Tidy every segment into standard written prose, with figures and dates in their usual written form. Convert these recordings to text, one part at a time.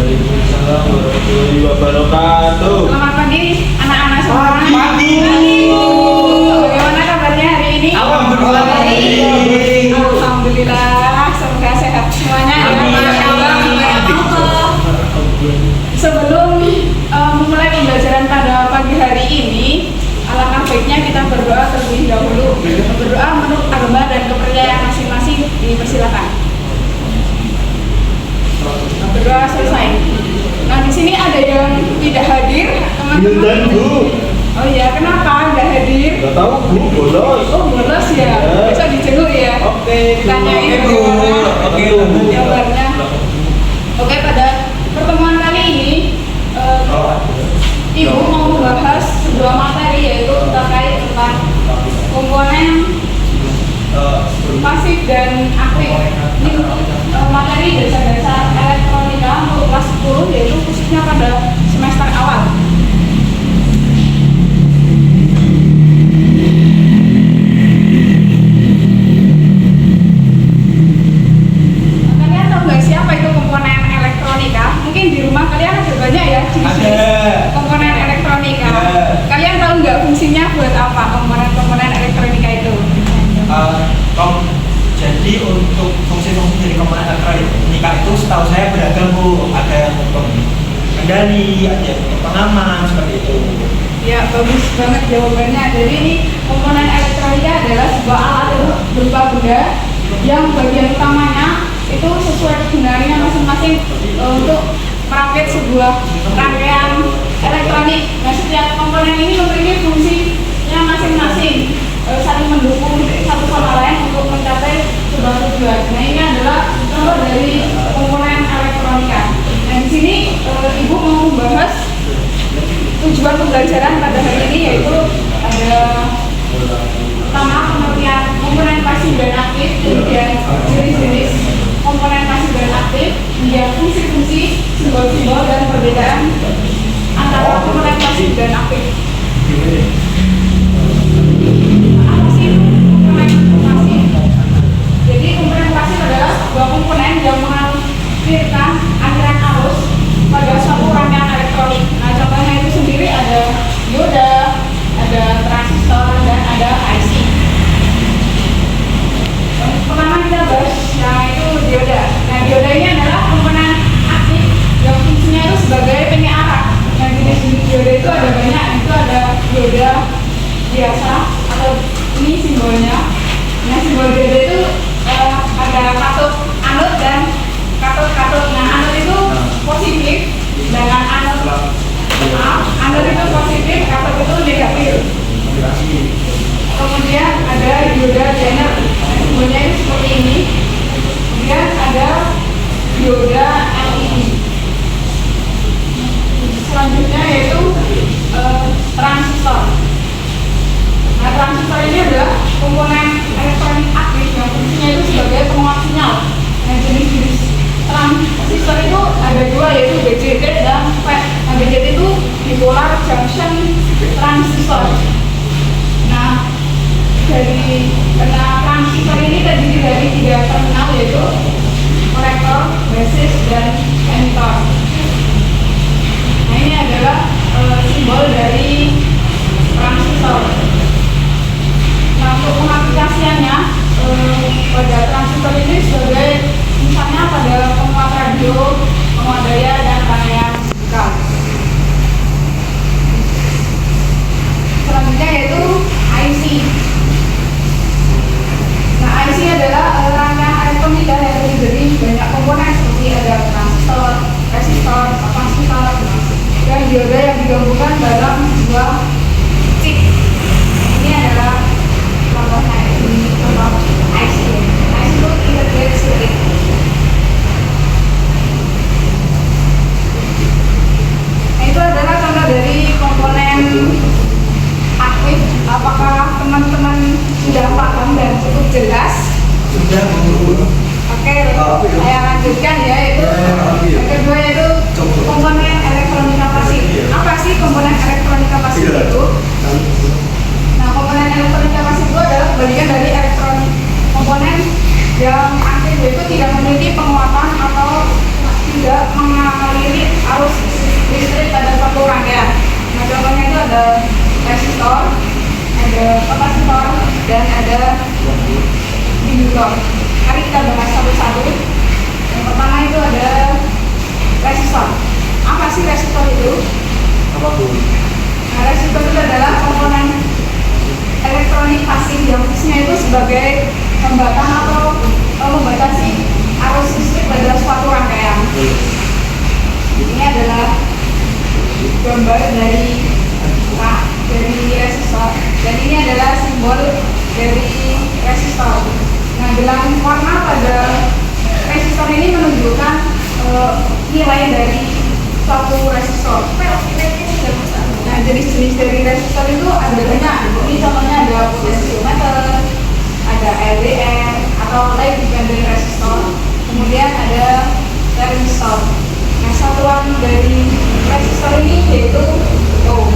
Waalaikumsalam warahmatullahi wabarakatuh. Selamat pagi anak-anak semua. Pagi. Bagaimana kabarnya hari ini? Alhamdulillah baik. Alhamdulillah, semoga sehat semuanya ya. Sebelum memulai pembelajaran pada pagi hari ini, alangkah baiknya kita berdoa terlebih dahulu. Berdoa menurut agama dan kepercayaan masing-masing, dipersilakan. Berdoa selesai. Nah, di sini ada yang tidak hadir, teman-teman. Dan Bu. Oh iya, kenapa nggak hadir? Gak tahu Bu, bolos. Oh, bolos ya. Besok dijenguk ya. Oke. Tanyain bagaimana Oke. jawabannya. Oke, pada pertemuan kali ini Ibu mau membahas sebuah materi, yaitu terkait tentang komponen pasif dan aktif. Ini materi dasar-dasar elektronika untuk kelas 10, yaitu khususnya pada semester awal. Kalian tahu nggak siapa itu komponen elektronika? Mungkin di rumah kalian ada banyak ya jenis komponen elektronika. Kalian tahu nggak fungsinya buat apa komponen elektronika itu? Jadi untuk fungsi-fungsi dari komponen elektronika itu setahu saya beragam Bu. Ada yang untuk kendali, ada yang untuk pengaman, seperti itu. Ya, bagus banget jawabannya. Jadi ini komponen elektronika adalah sebuah alat berupa benda yang bagian utamanya itu sesuai kegunaannya masing-masing untuk merakit sebuah rangkaian elektronik. Nah, setiap komponen ini memiliki fungsinya masing-masing, saling mendukung satu sama lain untuk mencapai sebuah tujuan. Nah, ini adalah contoh dari komponen elektronika. Nah, di sini Ibu mau membahas tujuan pembelajaran pada hari ini, yaitu ada pertama pengertian komponen pasif dan aktif, kemudian jenis-jenis komponen pasif dan aktif, kemudian fungsi-fungsi, simbol-simbol dan perbedaan antara komponen pasif dan aktif. Apa sih itu komponen pasif? Jadi komponen pasif adalah sebuah komponen yang mengalirkan aliran arus pada suatu rangkaian elektronik. Nah, contohnya itu sendiri ada dioda, ada transistor, dan ada IC. Pertama kita bahas yang itu dioda. Nah, dioda ini adalah komponen aktif yang fungsinya itu sebagai penyiar. Nah, jenis-jenis dioda itu ada banyak. Itu ada dioda biasa atau ini simbolnya. Nah, simbol dioda itu ada katot, anode dan katot. Nah, anode itu positif, sedangkan anode itu positif, katot itu negatif. Kemudian ada dioda Zener, simbolnya itu seperti ini. Kemudian ada dioda LED. Selanjutnya yaitu transistor. Nah, transistor ini adalah komponen elektronik aktif yang fungsinya itu sebagai penguat sinyal. Nah, jenis-jenis transistor itu ada dua, yaitu BJT dan FET. Nah, BJT itu bipolar junction transistor. Nah, transistor ini terdiri dari 3 terminal, yaitu kolektor, basis, dan emitter. Nah, ini adalah simbol dari transistor. Nah, untuk pengaplikasiannya pada transistor ini sebagai misalnya pada penguat radio, penguat daya, dan rangkaian musikal. Selanjutnya yaitu IC. Nah, IC adalah rangkaian elektronika yang terdiri dari banyak komponen seperti ada transistor, resistor, kapasitor, dan dioda yang digabungkan dalam sebuah chip. Ini adalah contohnya, ini contoh IC. IC itu integrated circuit. Nah, itu adalah contoh dari komponen aktif. Apakah teman-teman sudah paham dan cukup jelas? Sudah Bu. Oke, saya lanjutkan ya. Itu yang kedua yaitu komponen elektronika pasif. Apa sih komponen elektronika pasif itu? dan ada induktor. Mari kita bahas satu-satu. Yang pertama itu ada resistor. Apa sih resistor itu? Apa Bu? Nah, resistor itu adalah komponen elektronik pasif yang fungsinya itu sebagai pembatang atau membatasi arus listrik pada suatu rangkaian. Ini adalah gambar dari resistor, dan ini adalah simbol dari resistor. Nah, gelang warna pada resistor ini menunjukkan nilai dari suatu resistor. Nah, jenis-jenis dari resistor itu ada banyak. Ini contohnya ada potensiometer, ada LDR atau light dependent resistor, kemudian ada thermistor. Nah, satuan dari resistor ini yaitu ohm.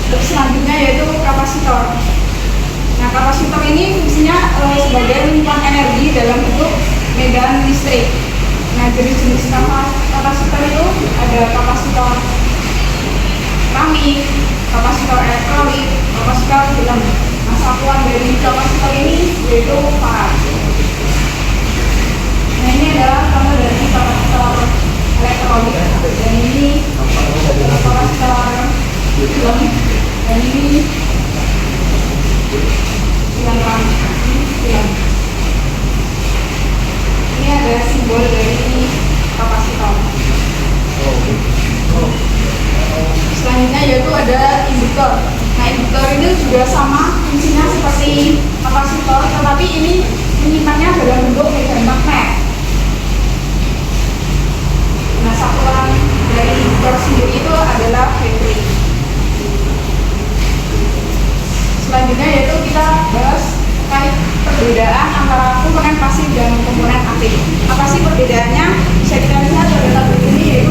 Terus selanjutnya yaitu kapasitor. Nah, kapasitor ini fungsinya sebagai menyimpan energi dalam bentuk medan listrik. Nah, jenis-jenis kapasitor itu ada kapasitor keramik, kapasitor elektrolit, kapasitor film. Nah, satuan dari kapasitor ini yaitu farad. Nah, ini adalah contoh dari kapasitor elektrolit, dan ini kapasitor film, dan ini yang film. Ini ada simbol dari kapasitor. Selanjutnya yaitu ada induktor. Nah, induktor ini juga sama fungsinya seperti kapasitor, tetapi ini menyimpannya dalam bentuk medan magnet. Nah, satuan dari induktor sendiri itu adalah Henry. Selanjutnya yaitu kita bahas terkait perbedaan antara komponen pasif dan komponen aktif. Apa sih perbedaannya? Bisa kita lihat pada tabel ini, yaitu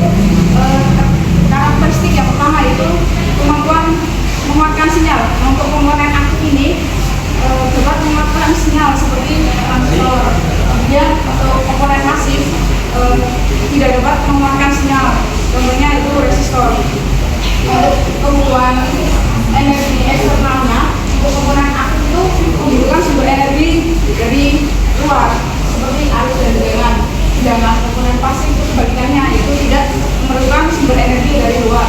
karakteristik yang pertama itu kemampuan menguatkan sinyal. Untuk komponen aktif ini dapat menguatkan sinyal seperti transistor. Kemudian untuk komponen pasif tidak dapat mengeluarkan sinyal, contohnya itu resistor. Untuk kebutuhan energi eksternalnya, untuk komponen aktif itu membutuhkan sumber energi dari luar seperti arus dan tegangan. Sedangkan komponen pasif itu sebalikannya, itu tidak memerlukan sumber energi dari luar.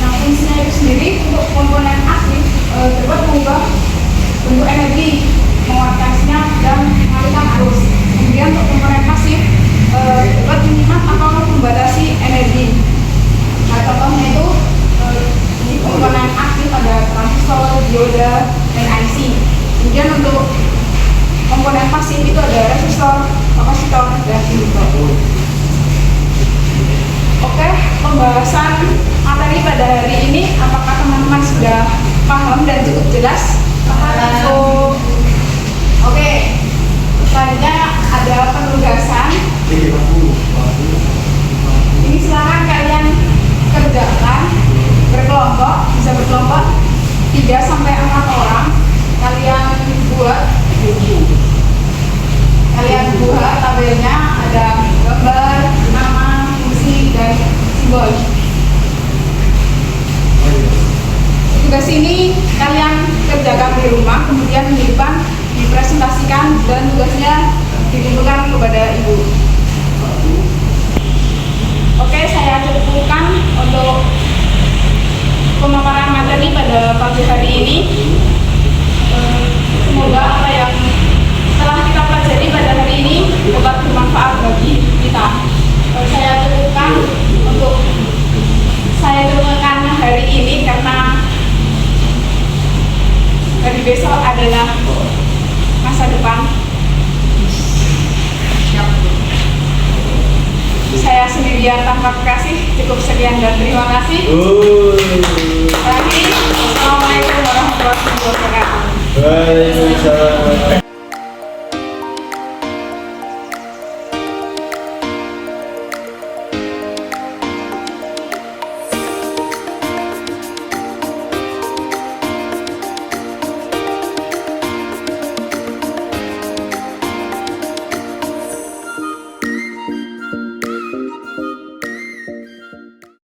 Nah, fungsinya itu sendiri untuk komponen aktif dapat mengubah bentuk energi, menguatkan sinyal dan mengalirkan arus. Kemudian untuk komponen pasif dapat menyimpan atau membatasi energi. Nah, contohnya itu di komponen aktif ada transistor, dioda, dan IC. Kemudian untuk komponen pasif itu ada resistor, kapasitor, dan induktor. Oke, pembahasan materi pada hari ini apakah teman-teman sudah paham dan cukup jelas? Paham. Oke, selanjutnya ada penugasan. Ini silakan kalian kerjakan berkelompok, bisa berkelompok 3-4 orang. Kalian buat tabelnya, ada gambar, nama, fungsi, dan simbol. Tugas ini kalian kerjakan di rumah, kemudian di depan dipresentasikan dan tugasnya ditentukan kepada ibu. Oke, saya cukupkan untuk pemaparan materi pada pagi hari ini. Semoga apa yang telah kita pelajari pada hari ini dapat bermanfaat bagi kita. Saya cukupkan hari ini karena hari besok adalah masa depan. Saya sendirian tanpa kasih, cukup sekian dan terima kasih. Assalamualaikum warahmatullahi wabarakatuh. Waalaikumsalam.